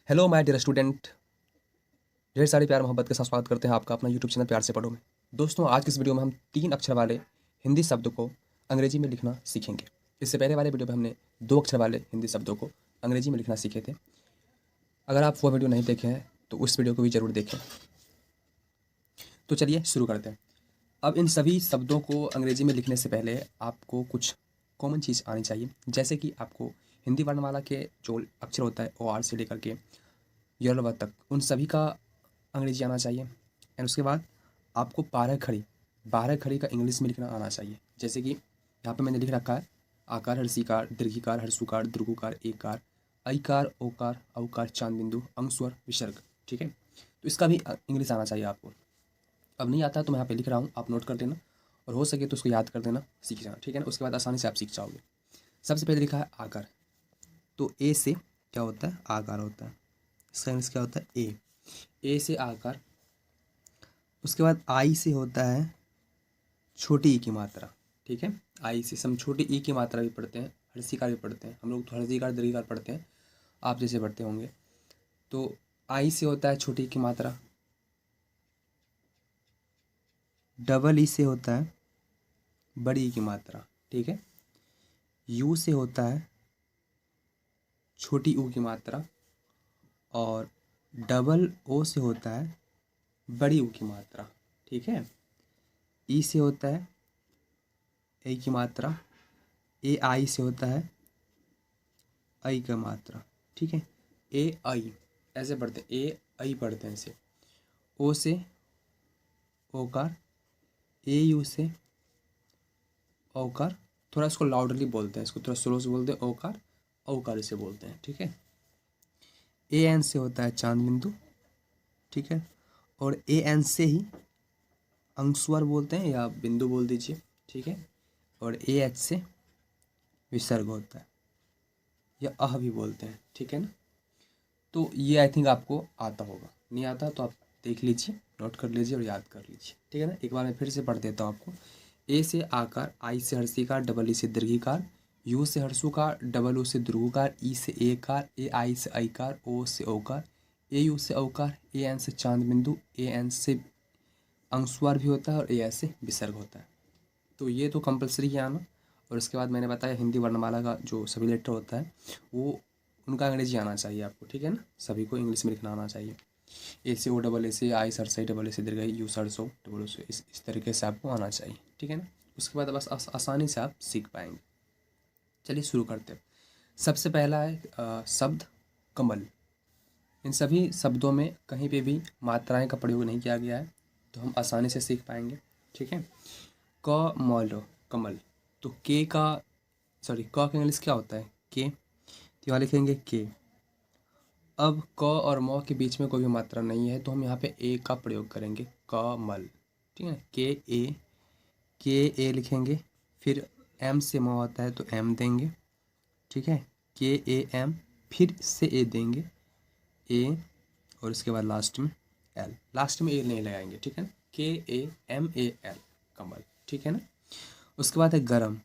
Hello my dear student. ढेर सारी प्यार मोहब्बत के साथ स्वागत करते हैं आपका अपना यूट्यूब चैनल प्यार से पढ़ो में। दोस्तों, आज की इस वीडियो में हम 3 अक्षर वाले हिंदी शब्द को अंग्रेजी में लिखना सीखेंगे। इससे पहले वाले वीडियो में हमने 2 अक्षर वाले हिंदी शब्दों को अंग्रेजी में लिखना सीखे थे। अगर आप वो वीडियो नहीं देखे हैं तो उस वीडियो को भी ज़रूर देखें। तो चलिए शुरू करते हैं। अब इन सभी शब्दों को अंग्रेजी में लिखने से पहले आपको कुछ कॉमन चीज़ आनी चाहिए, जैसे कि आपको हिंदी वर्णमाला के जो अक्षर होता है ओ आर से लेकर के यरवा तक, उन सभी का अंग्रेजी आना चाहिए। एंड उसके बाद आपको 12 खड़ी का इंग्लिश में लिखना आना चाहिए। जैसे कि यहाँ पे मैंने लिख रखा है आकार, हर्षीकार, दीर्घिकार, हर्षुकार, दीर्घुकार, एकार, ऐकार, ओकार, औकार, चांद बिंदु, अंगस्वर, विसर्ग। ठीक है, तो इसका भी इंग्लिश आना चाहिए आपको। अब नहीं आता तो मैं यहाँ पे लिख रहा हूँ, आप नोट कर देना और हो सके तो उसको याद कर देना, सीख जाना। ठीक है ना, उसके बाद आसानी से आप सीख जाओगे। सबसे पहले लिखा है आकार, तो ए से क्या होता है? आकार होता है। इसका इंग्लिश क्या होता है? ए से आकार। उसके बाद आई से होता है छोटी ई की मात्रा। ठीक है, आई से हम छोटी ई की मात्रा भी पढ़ते हैं, हर्षिकार भी पढ़ते हैं। हम लोग तो हर्षिकार दीर्घिकार पढ़ते हैं, आप जैसे पढ़ते होंगे। तो आई से होता है छोटी ई की मात्रा। डबल ई से होता है बड़ी ई की मात्रा। ठीक है, यू से होता है छोटी ऊ की मात्रा और डबल ओ से होता है बड़ी ऊ की मात्रा। ठीक है, ई से होता है ए की मात्रा। ए आई से होता है आई का मात्रा। ठीक है, ए आई ऐसे पढ़ते हैं, ए आई पढ़ते हैं इसे। ओ से ओकार, ए यू से औकार। थोड़ा इसको लाउडली बोलते हैं, इसको थोड़ा स्लो से बोलते हैं, ओकार औकार इसे बोलते हैं। ठीक है, ए एन से होता है चांद बिंदु। ठीक है, और ए एन से ही अंशस्वर बोलते हैं या बिंदु बोल दीजिए। ठीक है, और ए एच से विसर्ग होता है या अह भी बोलते हैं। ठीक है ना, तो ये आई थिंक आपको आता होगा। नहीं आता तो आप देख लीजिए, नोट कर लीजिए और याद कर लीजिए। ठीक है ना, एक बार मैं फिर से पढ़ देता हूँ आपको। ए से आकार, आई से हर्षिकार, डबल ई से दीर्घिकार, यू से हर्षुकार, डबल ओ से दीर्घुकार, ई से एकार, ए आई से ऐकार, ओ से ओकार, ए यू से औकार, ए एन से चांद बिंदु, ए एन से अंशस्वर भी होता है और ए एस से विसर्ग होता है। तो ये तो कंपलसरी है आना। और उसके बाद मैंने बताया हिंदी वर्णमाला का जो सभी लेटर होता है वो उनका अंग्रेजी आना चाहिए आपको। ठीक है ना, सभी को इंग्लिश में लिखना आना चाहिए। ए से ओ डबल ए से, आई सरसई डबल ए से दीर्घई, यू सरसो डबल ओ से, इस तरीके से आपको आना चाहिए। ठीक है ना, उसके बाद बस आसानी से आप सीख पाएंगे। चलिए शुरू करते हैं। सबसे पहला है शब्द कमल। इन सभी शब्दों में कहीं पे भी मात्राएं का प्रयोग नहीं किया गया है, तो हम आसानी से सीख पाएंगे। ठीक है, क मल कमल, तो के का सॉरी क का इंग्लिश क्या होता है? के, तो यहाँ लिखेंगे के। अब क और म के बीच में कोई भी मात्रा नहीं है तो हम यहाँ पे ए का प्रयोग करेंगे, कमल। ठीक है, के ए लिखेंगे। फिर एम से म आता है तो एम देंगे। ठीक है, के ए एम, फिर से ए देंगे, ए, और उसके बाद लास्ट में एल। लास्ट में ए नहीं लगाएंगे। ठीक है ना, के ए एम ए एल, कमल। ठीक है ना, उसके बाद है गरम,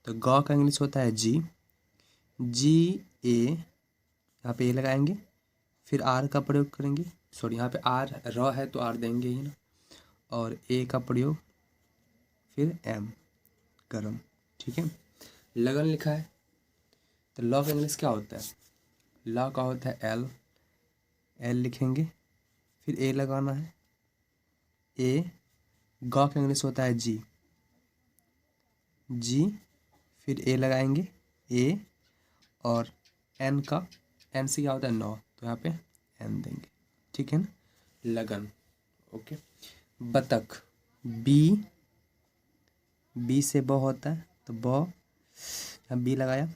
तो ग का इंग्लिश होता है जी। जी ए, यहाँ पे ए लगाएंगे, फिर आर का प्रयोग करेंगे। सॉरी, यहाँ पे आर र है तो आर देंगे ही ना, और ए का प्रयोग, फिर एम, गरम। ठीक है, लगन लिखा है, तो लॉ का इंग्लिश क्या होता है? लॉ का होता है एल। एल लिखेंगे, फिर ए लगाना है, ए। ग का इंग्लिश होता है जी। जी, फिर ए लगाएंगे, ए, और एन का, एन से क्या होता है? नौ, तो यहाँ पे एन देंगे। ठीक है ना, लगन। ओके, बतख, बी, बी से ब होता है तो ब, यहाँ बी लगाया।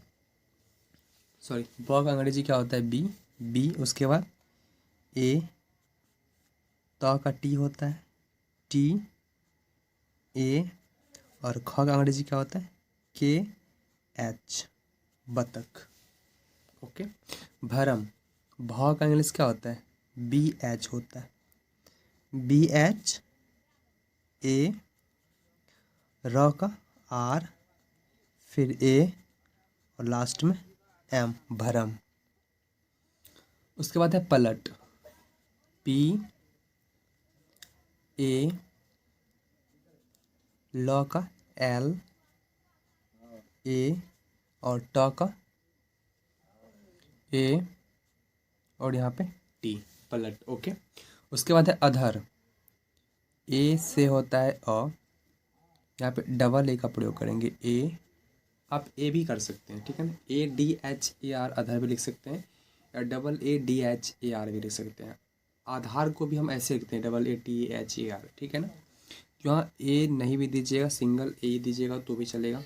सॉरी, ब का अंग्रेजी क्या होता है? बी। बी, उसके बाद ए, त का टी होता है, टी, ए, और ख का अंग्रेजी क्या होता है? के एच, बतख। ओके, भरम, भ का इंग्लिश क्या होता है? बी एच होता है, बी एच, ए, र का आर, फिर ए, और लास्ट में एम, भरम। उसके बाद है पलट, पी ए, ल का एल, ए और ट का ए और यहाँ पे टी, पलट। ओके। उसके बाद है अधर, ए से होता है अ, यहाँ पे डबल ए का प्रयोग करेंगे, ए, आप ए भी कर सकते हैं, ठीक है ना, ADHAR अधर भी लिख सकते हैं, या ADHAR भी लिख सकते हैं। आधार को भी हम ऐसे लिखते हैं, AATHAR, ठीक है ना। यहाँ ए नहीं भी दीजिएगा, सिंगल ए दीजिएगा तो भी चलेगा।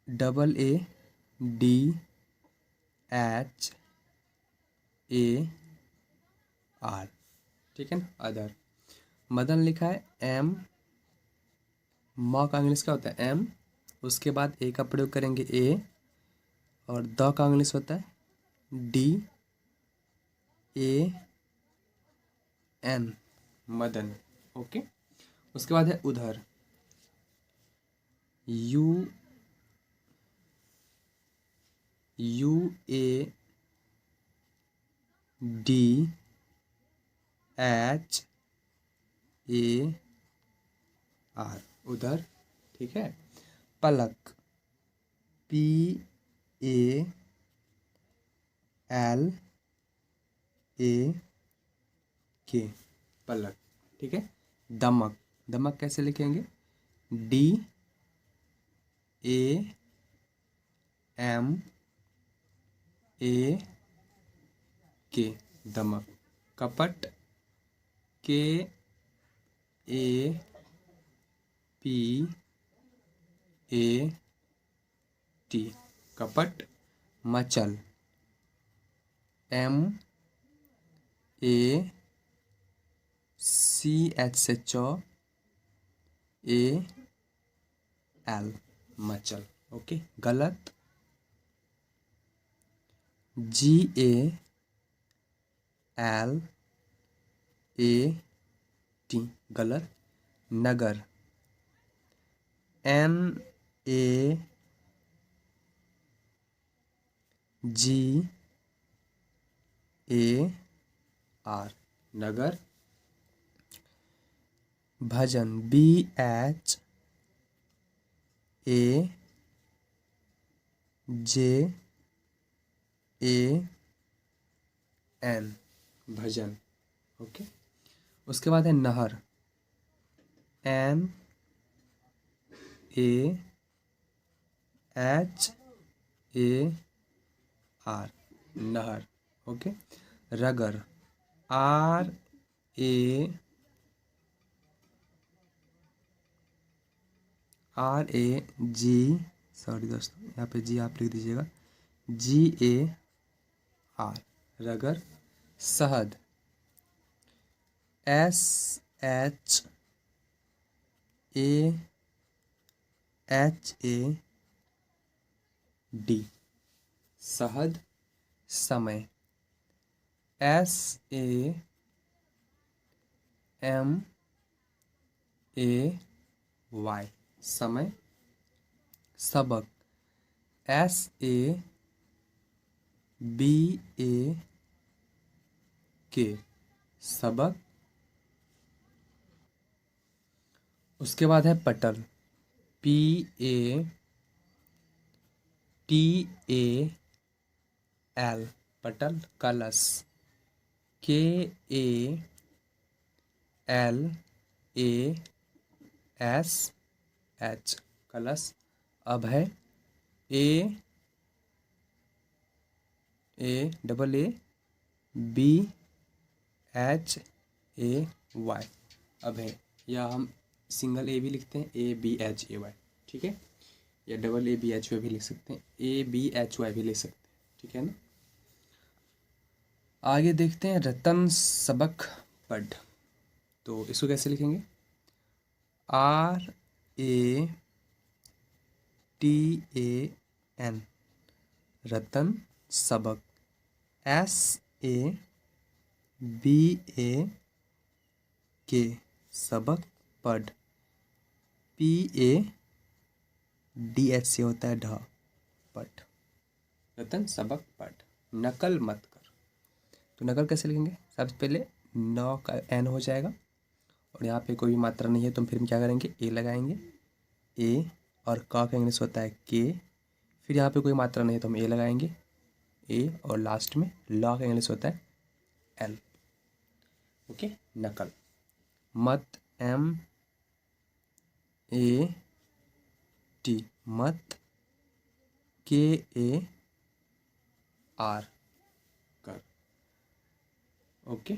AADHAR, ठीक है ना, अदर। मदन लिखा है M, म का इंग्लिश क्या होता है M, उसके बाद ए का प्रयोग करेंगे ए, और द का इंग्लिश होता है DAN, मदन। ओके। उसके बाद है उधर, UADHAR, उधर, ठीक है। पलक, PALAK, पलक, ठीक है। दमक, दमक कैसे लिखेंगे, DAMAK, दमक। कपट, KAPAT, कपट। मचल, MACH से AL, मचल। ओके। गलत, GALAT, गलत। नगर, NAGAR, नगर। भजन, BHAJAN, भजन। ओके। उसके बाद है नहर, NAHAR, नहर। ओके। रगर, RAG, सॉरी दोस्तों, यहाँ पे जी आप लिख दीजिएगा, GAR, रगर। शहद, SHAHAD, शहद। समय, SAMAY, समय। सबक, SABAK, सबक। उसके बाद है पटल, PATAL, पटल। कलश, KALASH, कलश। अभय, AABHAY, अभय। या हम सिंगल ए भी लिखते हैं, ABHAY, ठीक है, या AABHY भी लिख सकते हैं, ABHY भी लिख सकते हैं, ठीक है ना। आगे देखते हैं रतन सबक पढ़, तो इसको कैसे लिखेंगे, RATAN, रतन सबक। SABAK, सबक। पढ़, PADH से होता है ढ, पढ़, रतन सबक पढ़। नकल मत कर। तो नकल कैसे लिखेंगे? सबसे पहले नौ का एन हो जाएगा और यहाँ पे कोई भी मात्रा नहीं है तो हम फिर क्या करेंगे, ए लगाएंगे। ए और का इंग्लिश होता है के। फिर यहाँ पे कोई मात्रा नहीं है तो हम ए लगाएंगे ए और लास्ट में लॉ का इंग्लिश होता है एल। ओके, नकल। मत एम ए टी, मत के ए आर, कर। ओके,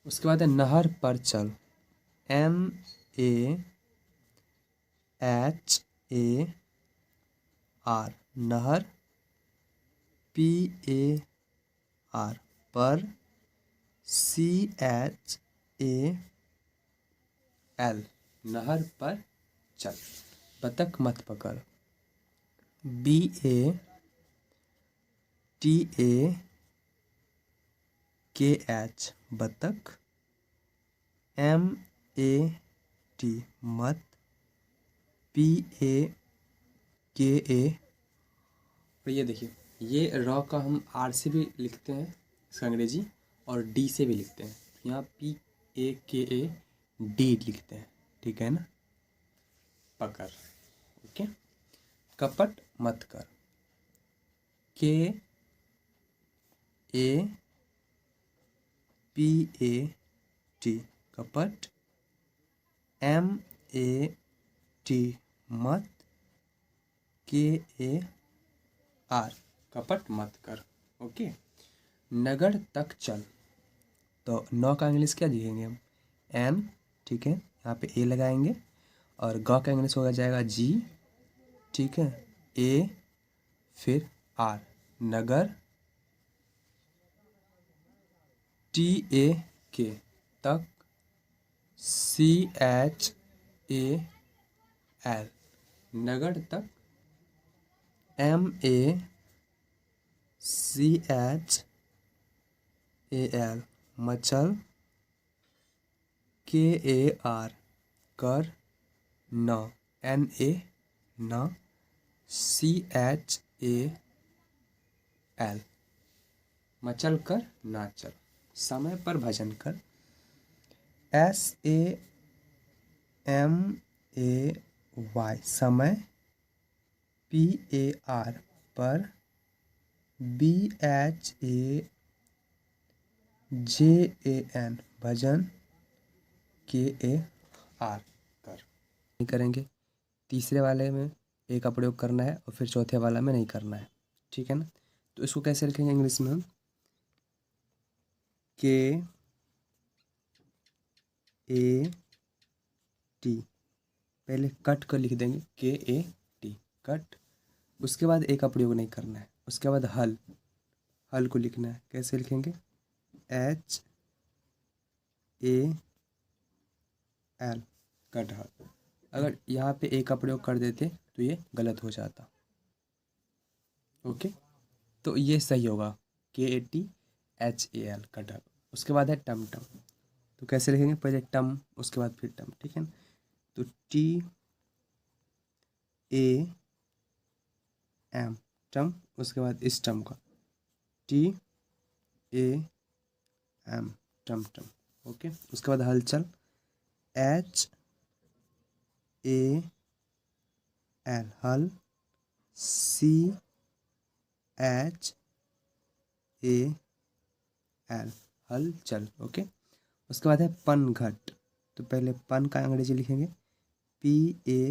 उसके बाद है नहर पर चल, N A H A R, नहर, पी ए आर, पर, सी एच ए एल, नहर पर चल। बतख मत पकड़, बी ए टी ए के एच, बतख, एम ए टी, मत, पी ए के ए। और ये देखिए, ये रॉ का हम आर से भी लिखते हैं इसका अंग्रेजी और डी से भी लिखते हैं। यहाँ पी ए के ए डी लिखते हैं, ठीक है ना। पकड़। ओके, कपट मत कर, के ए पी ए टी, कपट, एम ए टी, मत, के ए आर, कपट मत कर। ओके, नगर तक चल, तो नौ का इंग्लिश क्या लिखेंगे हम, एन, ठीक है, यहाँ पे ए लगाएंगे और ग का इंग्लिश हो जाएगा जी, ठीक है, ए फिर आर, नगर, टी ए के, तक, सी एच ए एल, नगर तक, M A C H A L, मचल, के ए आर, कर, न, एन ए न, सी एच ए एल, मचल कर नाचल। समय पर भजन कर, S A M A Y, समय, पी ए आर, पर, B H A J A N, भजन, के ए आर, कर। नहीं करेंगे, तीसरे वाले में ए का प्रयोग करना है और फिर चौथे वाला में नहीं करना है, ठीक है ना। तो इसको कैसे लिखेंगे इंग्लिश में हम, के ए टी, पहले कट कर लिख देंगे, के ए टी, कट। उसके बाद ए का प्रयोग नहीं करना है। उसके बाद हल, हल को लिखना है, कैसे लिखेंगे, एच ए एल, कटहल। अगर यहाँ पे ए का प्रयोग कर देते तो ये गलत हो जाता। ओके, तो ये सही होगा, के A T H A L, कटहल। उसके बाद है टम टम, तो कैसे लिखेंगे, पहले टम उसके बाद फिर टम, ठीक है ना। तो टी ए एम, टम, उसके बाद इस टम का, टी ए एम, टम टम। ओके, उसके बाद हलचल, एच ए एल, हल, सी एच ए एल, हलचल। ओके, उसके बाद है पनघट, तो पहले पन का अंग्रेजी लिखेंगे, पी ए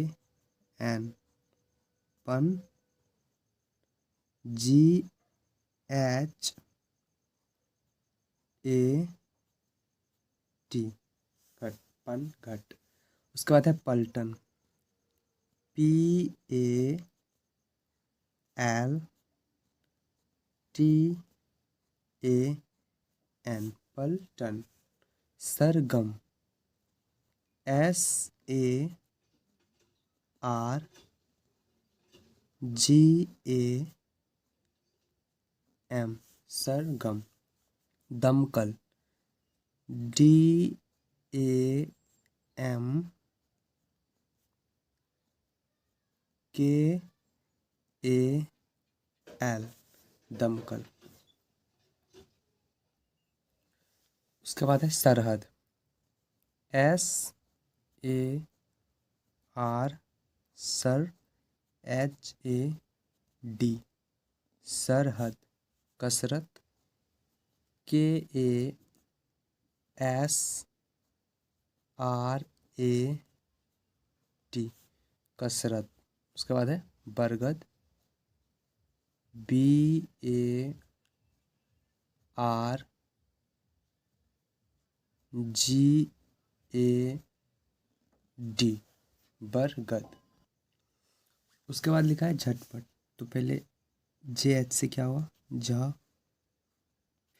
एन, पन, जी एच ए टी, घट, पन घट। उसके बाद है पलटन, P A L T A N, पलटन। सरगम, S A R G A M, सरगम। दमकल, डी ए एम के ए एल दमकल। उसके बाद है सरहद, SAR सर, HAD सरहद। कसरत, KASRAT कसरत। उसके बाद है बरगद, BARGAD बरगद। उसके बाद लिखा है झटपट, तो पहले JH से क्या हुआ, झ,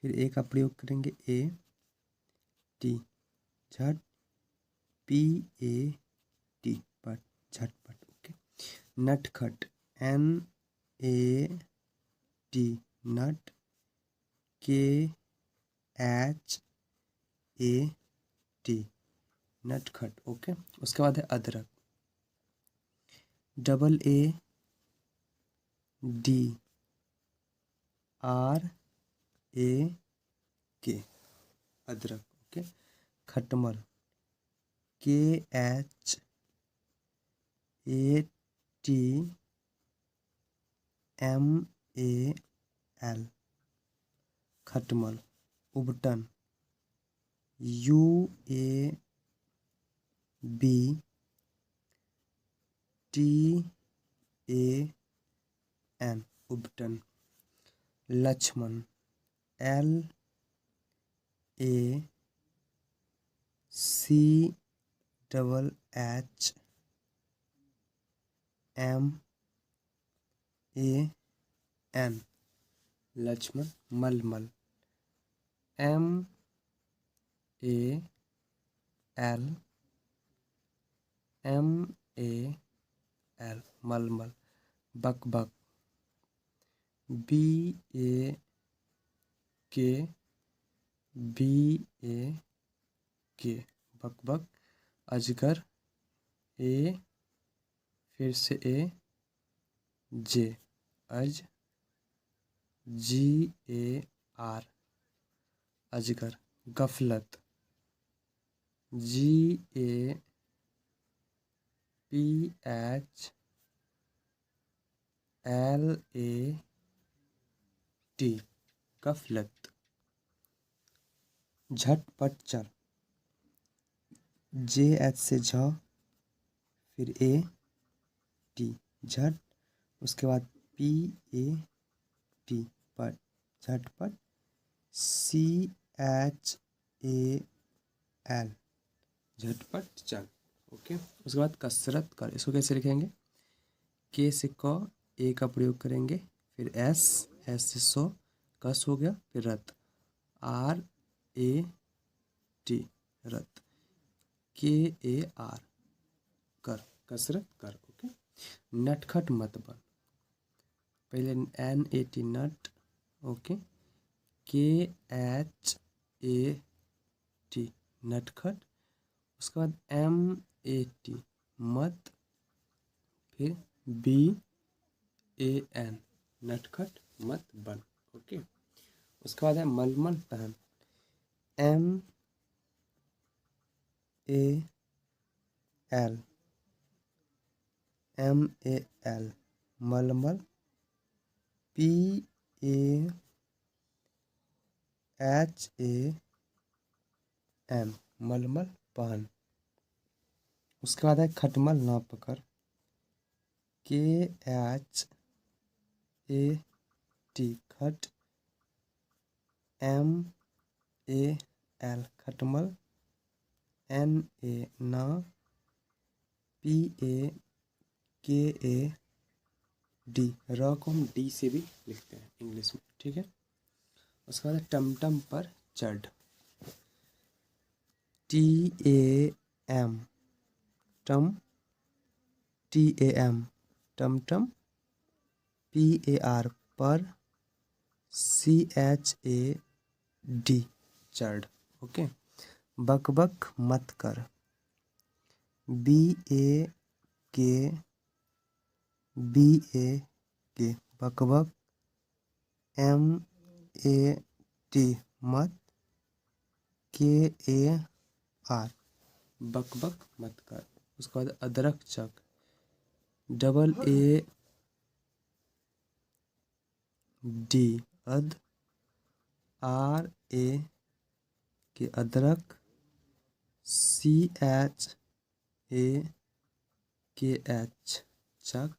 फिर ए का प्रयोग करेंगे AT झट, PAT पट, झटपट। ओके। नटखट, NAT नट, KHAT नटखट। ओके। उसके बाद है अदरक, AADRAK अदरक। ओके। खटमल, KHATMAL खटमल। उबटन, UABTAN उबटन। लक्ष्मण, LACHHMAN लक्ष्मण। मलमल, MALMAL मलमल। बकबक, BAKBAK बकबक। अजगर, फिर से AJ अज, GAR अजगर। गफलत, GAPHLAT गफलत। झटपट चल, JH से झ, फिर AT झट, उसके बाद PAT पट, झटपट। CHAL झटपट चल। ओके। उसके बाद कसरत कर, इसको कैसे लिखेंगे, K से क, A का प्रयोग करेंगे, फिर S से सो, कस हो गया, फिर रत, RAT रत। KAR कर, कसरत कर। ओके। नटखट मत बन, पहले NAT नट, ओके, KHAT नटखट। उसके बाद MAT मत, फिर BAN नटखट मत बन। ओके। उसके बाद है मलमल पहन, MAL मलमल। PAHAN मलमल पहन। उसके बाद है खटमल ना पकड़, KHAT खट, MAL खटमल। NA ना, PAKAD र को हम D से भी लिखते हैं इंग्लिश में, ठीक है। उसके बाद टमटम पर चढ़, TAM टम, TAM टमटम। PAR पर, CHAD चढ़। ओके। बकबक मत कर, BAK बकबक। MAT मत, KAR बक बक मत कर। उसके बाद अदरक चक, AAD अद, RA के अदरक, CHAKH चक,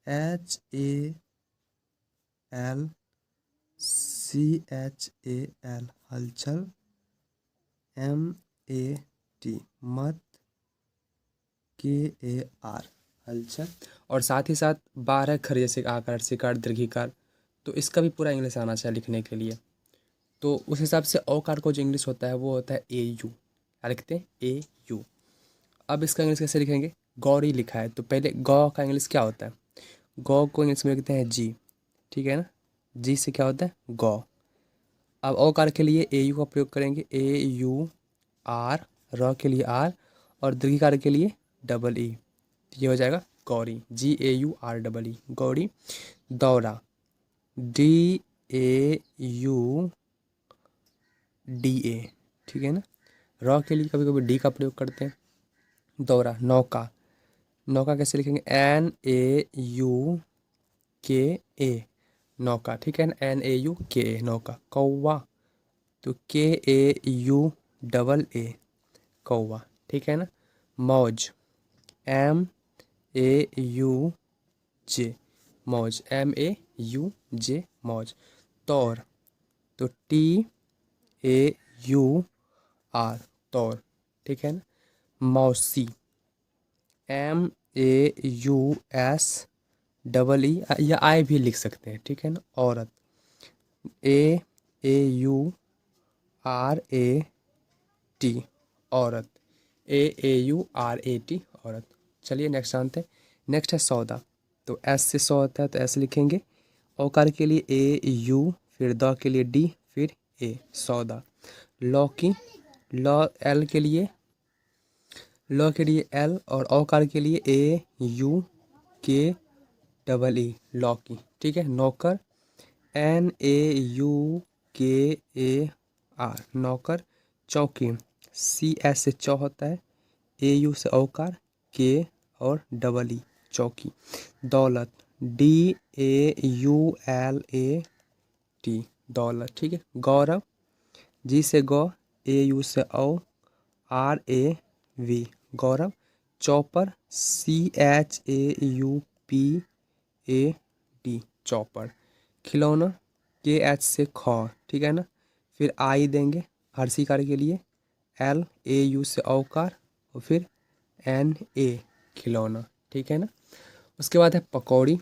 HALCHAL हलचल, MAT मत, KAR हलचल। और साथ ही साथ 12 अक्षर जैसे आकार, सिकार, दीर्घिकार, तो इसका भी पूरा इंग्लिश आना चाहिए लिखने के लिए। तो उस हिसाब से औकार को जो इंग्लिश होता है वो होता है AU। क्या लिखते हैं? AU। अब इसका इंग्लिश कैसे लिखेंगे? गौरी लिखा है तो पहले गौ का इंग्लिश क्या होता है? गौ को इंग्लिश में लिखते हैं जी, ठीक है ना। जी से क्या होता है? गौ। अब औकार के लिए AU का प्रयोग करेंगे, AUR, र के लिए R और दीर्घिकार के लिए EE। ये हो जाएगा गौरी, GAUREE गौरी। दौरा, DAUDA, ठीक है ना। र के लिए कभी कभी डी का प्रयोग करते हैं। दौरा। नौका, नौका कैसे लिखेंगे? NAUKA नौका, ठीक है ना। NAUKA नौका। कौवा, तो KAUAA कौवा, ठीक है ना। मौज, MAUJ मौज, MAUJ मौज। तौर, तो TAUR तौर, ठीक है ना। मौसी, MAUSEE या आई भी लिख सकते हैं, ठीक है ना। औरत, AAURAT औरत, AAURAT औरत। चलिए नेक्स्ट जानते हैं। नेक्स्ट है सौदा, तो S से सौ होता है तो ऐसे लिखेंगे। औकार के लिए AU, फिर द के लिए D, फिर A सौदा। लौकी, L के लिए L और औकार के लिए AUKEE लौकी, ठीक है। नौकर, NAUKAR नौकर। चौकी, CS से चौ होता है, AU से औकार, K और EE चौकी। दौलत, DAULAT दौलत, ठीक है। गौरव, G से गौ, AU से औ, RAV गौरव। चौपर, CHAUPAD चौपर। खिलौना, KH से खौ, ठीक है ना। फिर आई देंगे हर्षिकार के लिए, LAU से औकार और फिर NA खिलौना, ठीक है ना। उसके बाद है पकौड़ी,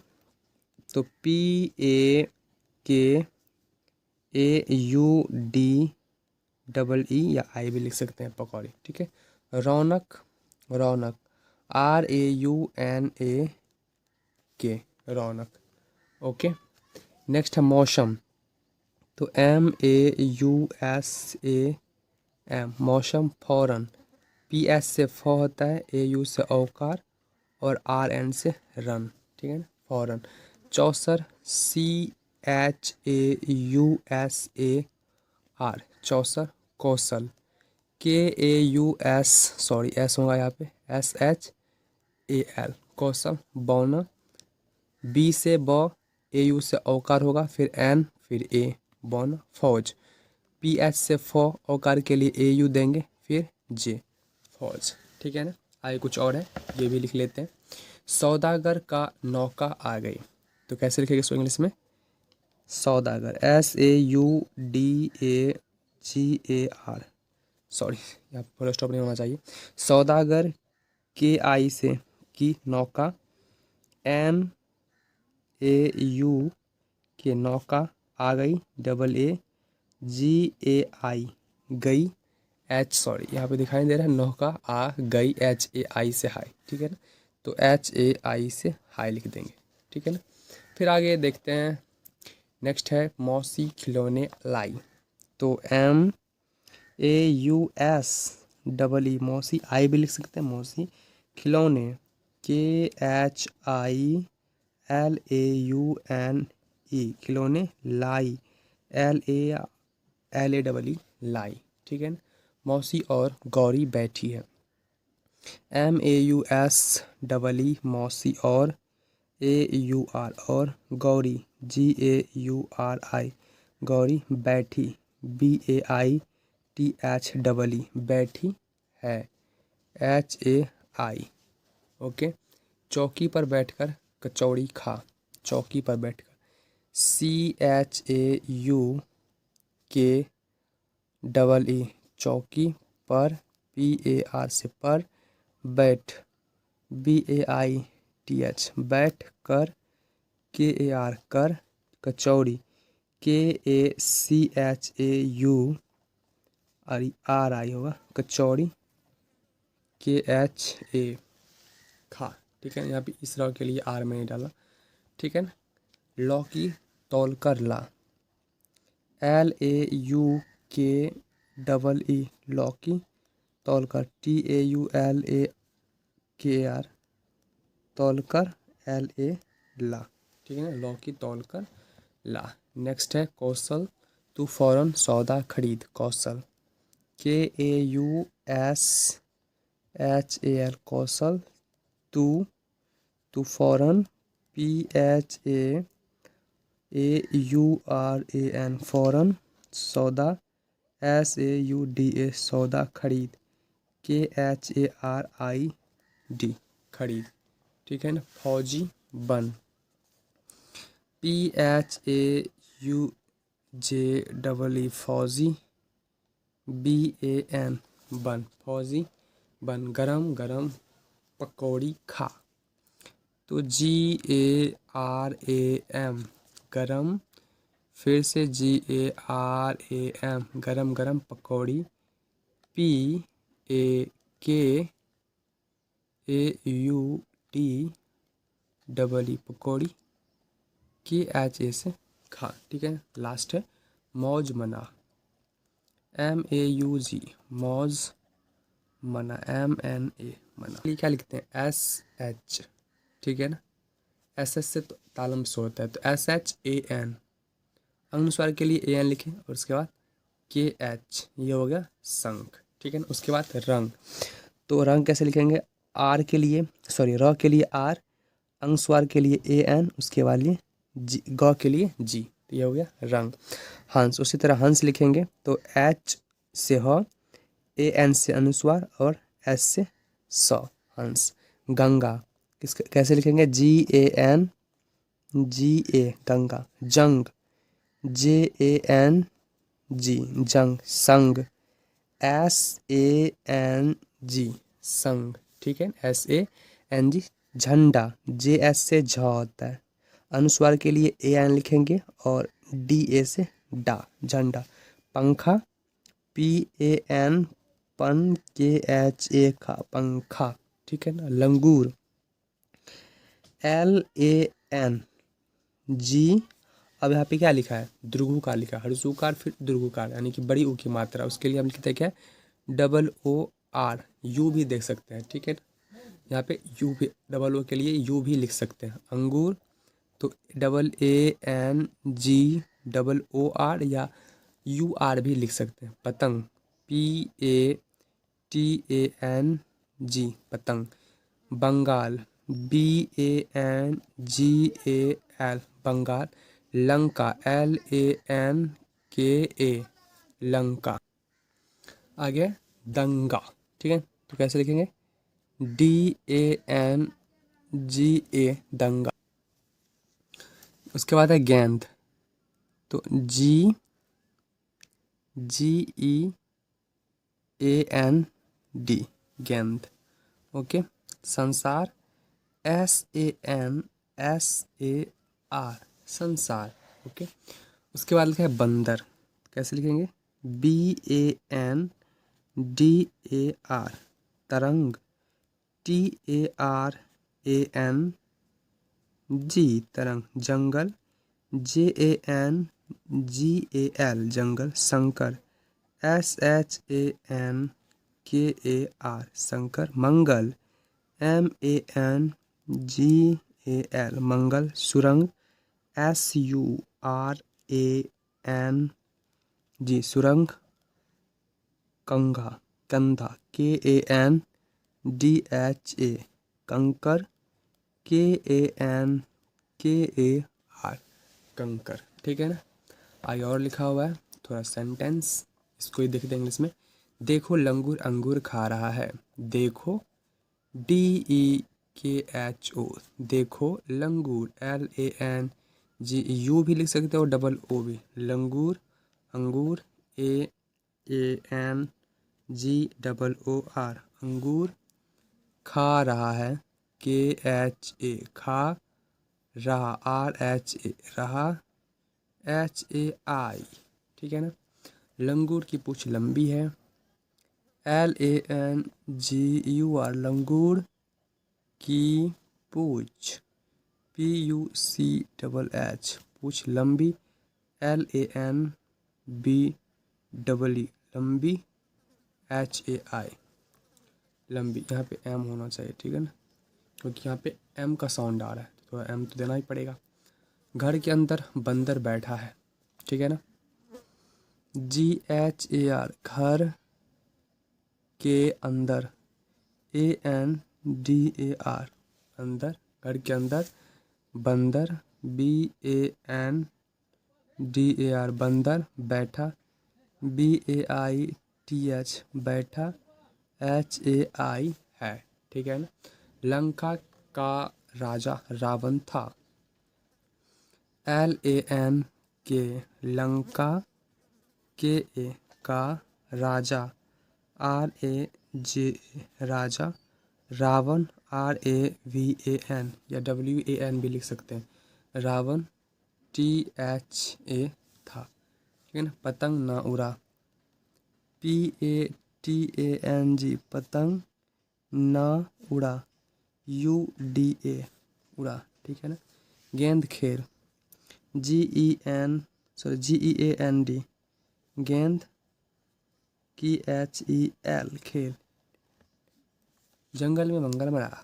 तो PAKAUDEE या आई भी लिख सकते हैं पकौड़ी, ठीक है। रौनक, रौनक, RAUNAK रौनक, ओके। नेक्स्ट है मौसम, तो MAUSAM मौसम। फौरन, PS से फ होता है, AU से औकार और RN से रन, ठीक है ना। फौरन। चौसर, CHAUSAR चौसर। कौशल, KAUS सॉरी एस होगा यहाँ पे, SHAL कौशल। बौना, B से ब, AU से औकार होगा, फिर N फिर A बौना। फौज, PH से फ, औकार के लिए AU देंगे, फिर J फौज, ठीक है ना। आगे कुछ और है, ये भी लिख लेते हैं। सौदागर का नौका आ गई, तो कैसे लिखेंगे इसको इंग्लिश में? सौदागर, SAUDAGAR सॉरी यहाँ फुल स्टॉप नहीं होना चाहिए। सौदागर, KI से की नौका, NAU के नौका आ गई, AAGAI गई, H सॉरी यहाँ पे दिखाई दे रहा है नौका आ गई, HAI से हाई, ठीक है ना। तो HAI से हाई लिख देंगे, ठीक है ना। फिर आगे देखते हैं। नेक्स्ट है मौसी खिलौने लाई, तो MAUSEE मौसी। आई भी लिख सकते हैं मौसी। खिलौने, KHILAUNE खिलौने, लाई LALE लाई, ठीक है ना। मौसी और गौरी बैठी है, MAUSEE मौसी और AUR और गौरी GAURI गौरी बैठी, BAITHEE बैठी है, HAI। ओके। चौकी पर बैठकर कचौड़ी खा, चौकी पर बैठकर, CHAUKEE चौकी पर, PAR से पर, बैठ, BAITH बैठ कर, KAR कर, कचौड़ी, KACHAURI होगा कचौड़ी, KHA खा, ठीक है। यहाँ पे इस रॉ के लिए आर मैंने डाला, ठीक है ना। लौकी तौल कर ला, LAUKEE लौकी, तौल कर, TAULAKAR तौल कर, LA ला, ठीक है ना। लौकी तौल कर ला। नेक्स्ट है कौशल तू फौरन सौदा खरीद, कौशल, KAUSHAL कौशल, तू फौरन, PHAAURAN फौरन, सौदा, SAUDA सौदा खरीद, KHARID खरीद, ठीक है ना। फौजी बन, PHAUJEE फौजी, BAN बन, फौजी बन। गरम गरम पकौड़ी खा, तो GARAM गरम, फिर से GARAM गरम गरम पकौड़ी, PAKAUDEE पकौड़ी, KHA से खा, ठीक है। लास्ट है मौज मना, MAUG मौज मना, MNA मना। ये क्या लिखते हैं, SH, ठीक है ना। SS से तो तालम से होता है, तो SHAN, अनुस्वार के लिए AN लिखें और उसके बाद KH, ये हो गया शंख, ठीक है ना। उसके बाद रंग, तो रंग कैसे लिखेंगे, R के लिए, सॉरी र के लिए R, अनुस्वार के लिए AN, उसके बाद लिए G, ग के लिए G, तो ये हो गया रंग। हंस, उसी तरह हंस लिखेंगे तो H से ह, AN से अनुस्वार और S से स, हंस। गंगा कैसे लिखेंगे, GANGA गंगा। जंग, JANG जंग। संग, SANG संग, ठीक है, SANG। झंडा, JS से झ होता है, अनुस्वार के लिए AN लिखेंगे और DA से डा, झंडा। पंखा, PAN पन, KHA खा, पंखा, ठीक है ना। लंगूर, LANG। अब यहाँ पे क्या लिखा है, दीर्घुकार लिखा है, हर्षुकार फिर दीर्घुकार, यानी कि बड़ी ऊ की मात्रा, उसके लिए हम लिखते हैं क्या, OOR, यू भी देख सकते हैं, ठीक है। यहाँ पे यू भी, O के लिए यू भी लिख सकते हैं। अंगूर, तो ANGOOR या UR भी लिख सकते हैं। पतंग, PATANG पतंग। बंगाल, BANGAL बंगाल। लंका, LANKA लंका। आगे दंगा, ठीक है, तो कैसे लिखेंगे, DANGA दंगा। उसके बाद है गेंद, तो GEAND गेंद, ओके। संसार, SANSAR संसार, ओके। उसके बाद लिखा है बंदर, कैसे लिखेंगे, BANDAR तरंग, TARANG तरंग। जंगल, JANGAL जंगल। शंकर, SHANKAR शंकर। मंगल, MANGAL मंगल। सुरंग, SURANG सुरंग। कंघा कंधा KANDHA कंकर KANKAR कंकर। ठीक है ना। आगे और लिखा हुआ है थोड़ा सेंटेंस, इसको ही देख देंगे इंग्लिश में। देखो लंगूर अंगूर खा रहा है। देखो DEKHO देखो लंगूर LANGU भी लिख सकते हो, डबल O भी। लंगूर अंगूर AANGOOR अंगूर। खा रहा है KHA खा रहा RHA रहा HAI। ठीक है ना। लंगूर की पूंछ लंबी है LANGUR लंगूर की पूंछ PUCHH पूंछ लंबी LANBEE लंबी HAI लंबी। यहाँ पे M होना चाहिए। ठीक है ना, क्योंकि यहाँ पे M का साउंड आ रहा है तो M तो देना ही पड़ेगा। घर के अंदर बंदर बैठा है। ठीक है ना। GHAR घर के अंदर ANDAR अंदर। घर के अंदर बंदर BANDAR बंदर। बैठा BAITH बैठा HAI है। ठीक है ना। लंका का राजा रावण था LANK लंका KA का राजा RAJA राजा। रावण RAVAN या WAN भी लिख सकते हैं। रावण THA था। ठीक है ना। पतंग ना उड़ा PATANG पतंग ना उड़ा UDA उड़ा। ठीक है ना। गेंद खेल GEAND गेंद KHEL खेल। जंगल में मंगल मरा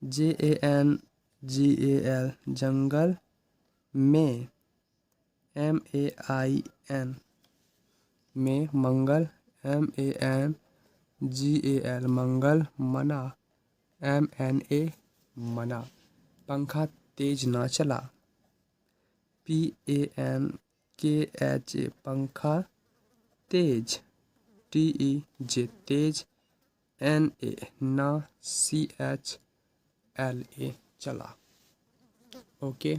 JANGAL जंगल में MAIN में मंगल MANGAL मंगल। मना MNA मना। पंखा तेज ना चला PANKHA पंखा तेज TEJ तेज NA ना CHLA चला। ओके।